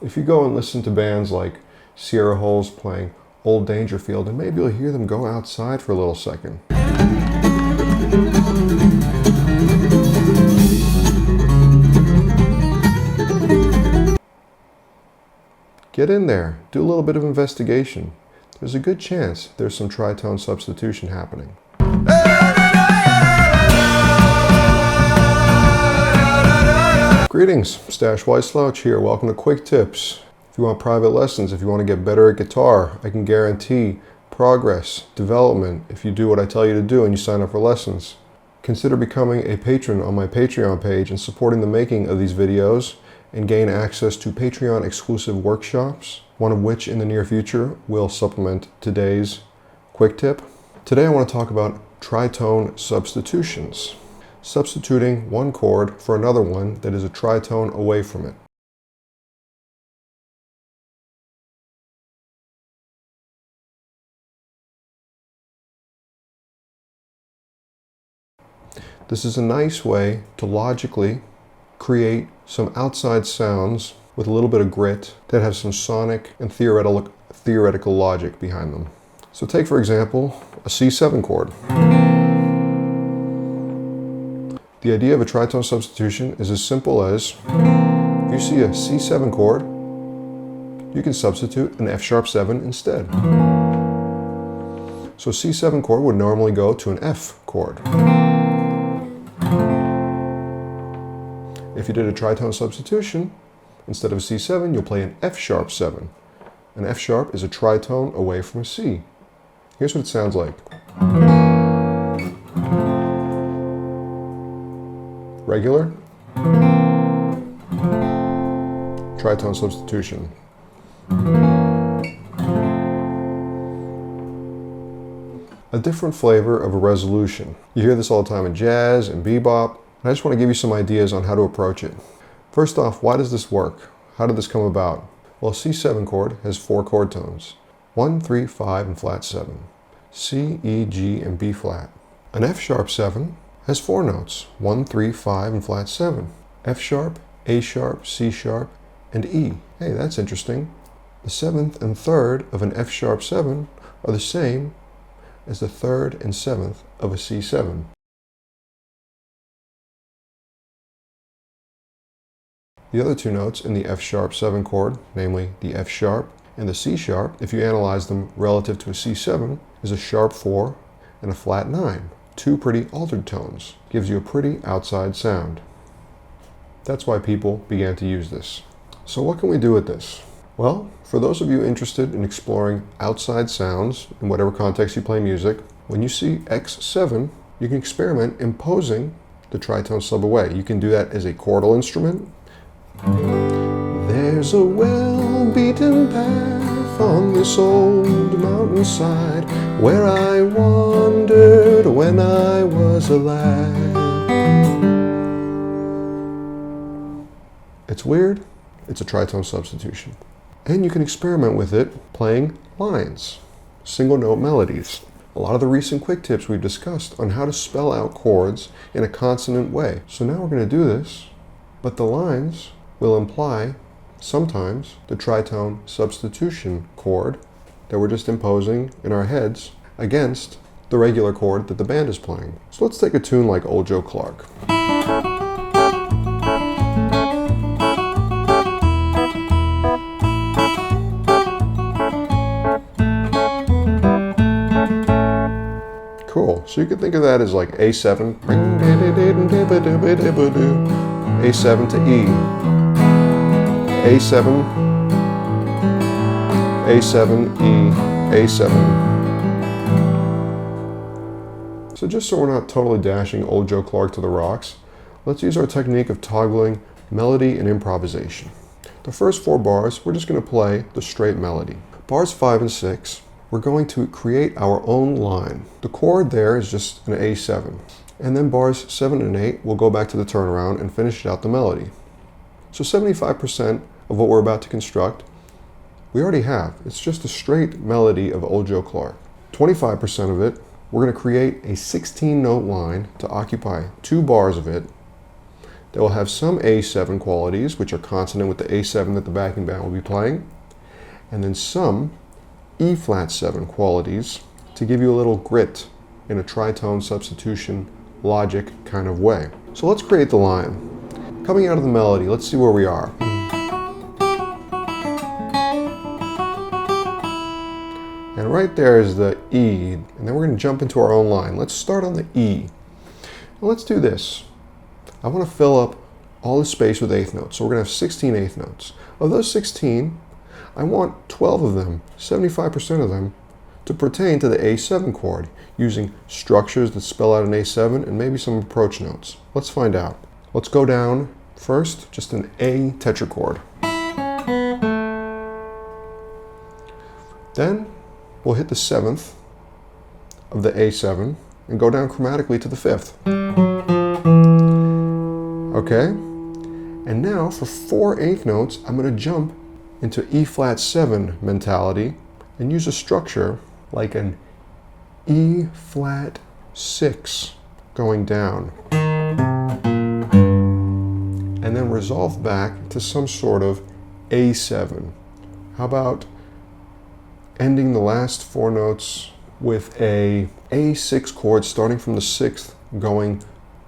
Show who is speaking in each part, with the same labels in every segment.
Speaker 1: If you go and listen to bands like Sierra Holes playing Old Dangerfield, and maybe you'll hear them go outside for a little second. Get in there, do a little bit of investigation. There's a good chance there's some tritone substitution happening. Greetings, Stash Wyslouch here. Welcome to Quick Tips. If you want private lessons, if you want to get better at guitar, I can guarantee progress, development if you do what I tell you to do and you sign up for lessons. Consider becoming a patron on my Patreon page and supporting the making of these videos and gain access to Patreon exclusive workshops, one of which in the near future will supplement today's quick tip. Today I want to talk about tritone substitutions, substituting one chord for another one that is a tritone away from it. This is a nice way to logically create some outside sounds with a little bit of grit that have some sonic and theoretical logic behind them. So take, for example, a C7 chord. The idea of a tritone substitution is as simple as, if you see a C7 chord, you can substitute an F♯7 instead. So a C7 chord would normally go to an F chord. If you did a tritone substitution, instead of a C7, you'll play an F♯7. An F# is a tritone away from a C. Here's what it sounds like. Regular, tritone substitution. A different flavor of a resolution. You hear this all the time in jazz and bebop. I just want to give you some ideas on how to approach it. First off, why does this work? How did this come about? Well, a C7 chord has 4 chord tones. 1, 3, 5, and flat 7. C, E, G, and B flat. An F♯7 has 4 notes. 1, 3, 5, and flat 7. F#, A#, C#, and E. Hey, that's interesting. The 7th and 3rd of an F♯7 are the same as the 3rd and 7th of a C7. The other 2 notes in the F♯7 chord, namely the F# and the C#, if you analyze them relative to a C7, is a ♯4 and a flat 9. 2 pretty altered tones. Gives you a pretty outside sound. That's why people began to use this. So what can we do with this? Well, for those of you interested in exploring outside sounds in whatever context you play music, when you see X7, you can experiment imposing the tritone sub away. You can do that as a chordal instrument. There's a well-beaten path on this old mountainside where I wandered when I was a lad. It's weird. It's a tritone substitution. And you can experiment with it playing lines, single note melodies. A lot of the recent quick tips we've discussed on how to spell out chords in a consonant way. So now we're going to do this, but the lines will imply sometimes the tritone substitution chord that we're just imposing in our heads against the regular chord that the band is playing. So let's take a tune like Old Joe Clark. Cool. So you could think of that as like A7, A7 to E, A7, A7, E, A7. So just so we're not totally dashing Old Joe Clark to the rocks, let's use our technique of toggling melody and improvisation. The first 4 bars, we're just going to play the straight melody. Bars 5 and 6, we're going to create our own line. The chord there is just an A7. And then bars 7 and 8, we'll go back to the turnaround and finish out the melody. So 75% of what we're about to construct, we already have. It's just a straight melody of Old Joe Clark. 25% of it, we're going to create a 16-note line to occupy 2 bars of it. They will have some A7 qualities, which are consonant with the A7 that the backing band will be playing, and then some E flat 7 qualities to give you a little grit in a tritone substitution logic kind of way. So let's create the line. Coming out of the melody, let's see where we are. And right there is the E, and then we're going to jump into our own line. Let's start on the E. Well, let's do this. I want to fill up all the space with eighth notes. So we're going to have 16 eighth notes. Of those 16, I want 12 of them, 75% of them, to pertain to the A7 chord, using structures that spell out an A7 and maybe some approach notes. Let's find out. Let's go down first, just an A tetrachord. Then we'll hit the 7th of the A7 and go down chromatically to the 5th. Okay? And now for 4 eighth notes, I'm going to jump into E flat 7 mentality and use a structure like an E flat 6 going down. And then resolve back to some sort of A7. How about ending the last 4 notes with a A6 chord starting from the 6th going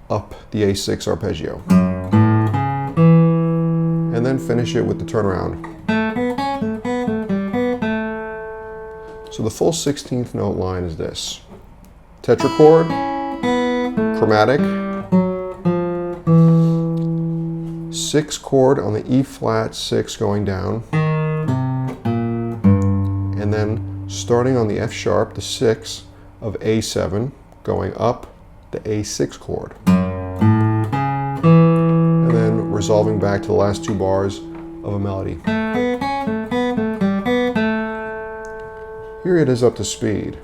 Speaker 1: up the A6 arpeggio. And then finish it with the turnaround. So the full 16th note line is this. Tetrachord, chromatic, 6 chord on the E flat 6 going down, and then starting on the F sharp, the 6 of A7, going up the A6 chord, and then resolving back to the last 2 bars of a melody. Here it is up to speed.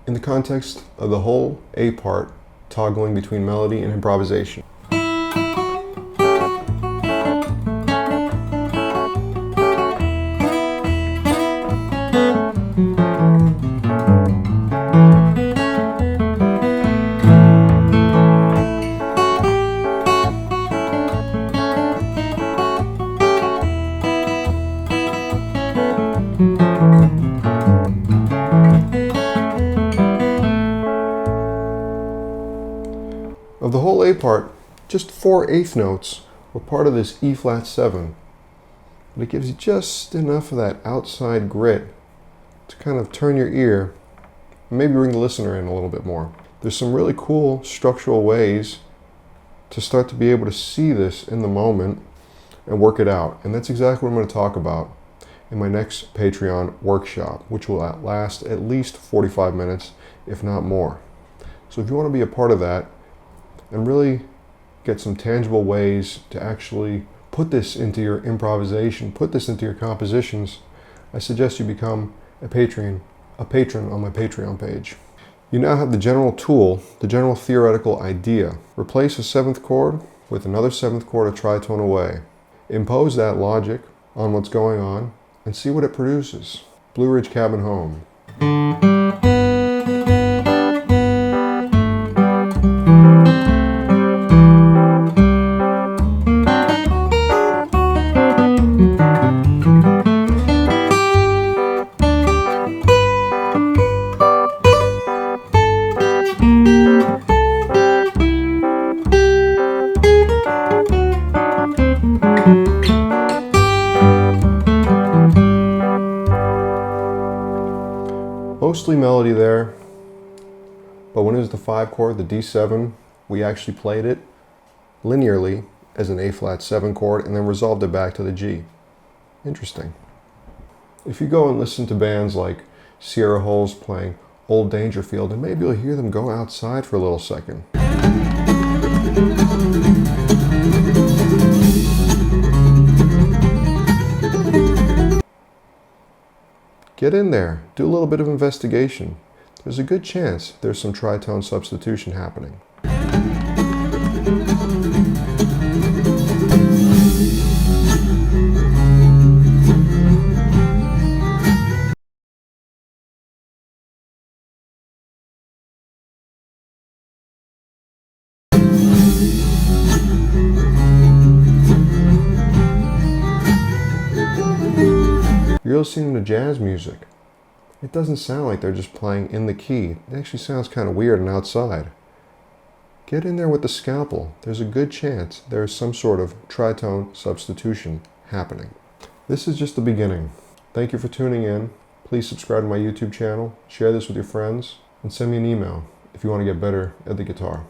Speaker 1: In the context of the whole A part, toggling between melody and improvisation. Of the whole A part, just 4 eighth notes were part of this E flat 7. But it gives you just enough of that outside grit to kind of turn your ear and maybe bring the listener in a little bit more. There's some really cool structural ways to start to be able to see this in the moment and work it out. And that's exactly what I'm going to talk about in my next Patreon workshop, which will last at least 45 minutes, if not more. So if you want to be a part of that, and really get some tangible ways to actually put this into your improvisation, put this into your compositions, I suggest you become a patron on my Patreon page. You now have the general tool, the general theoretical idea. Replace a 7th chord with another 7th chord a tritone away. Impose that logic on what's going on and see what it produces. Blue Ridge Cabin Home. Mostly melody there, but when it was the 5 chord, the D7, we actually played it linearly as an A flat 7 chord and then resolved it back to the G. Interesting. If you go and listen to bands like Sierra Holes playing Old Dangerfield, and maybe you'll hear them go outside for a little second. Get in there, do a little bit of investigation. There's a good chance there's some tritone substitution happening. listening to jazz music, it doesn't sound like they're just playing in the key. It actually sounds kind of weird and outside. Get in there with the scalpel. There's a good chance there's some sort of tritone substitution happening. This is just the beginning. Thank you for tuning in. Please subscribe to my YouTube channel, share this with your friends, and send me an email if you want to get better at the guitar.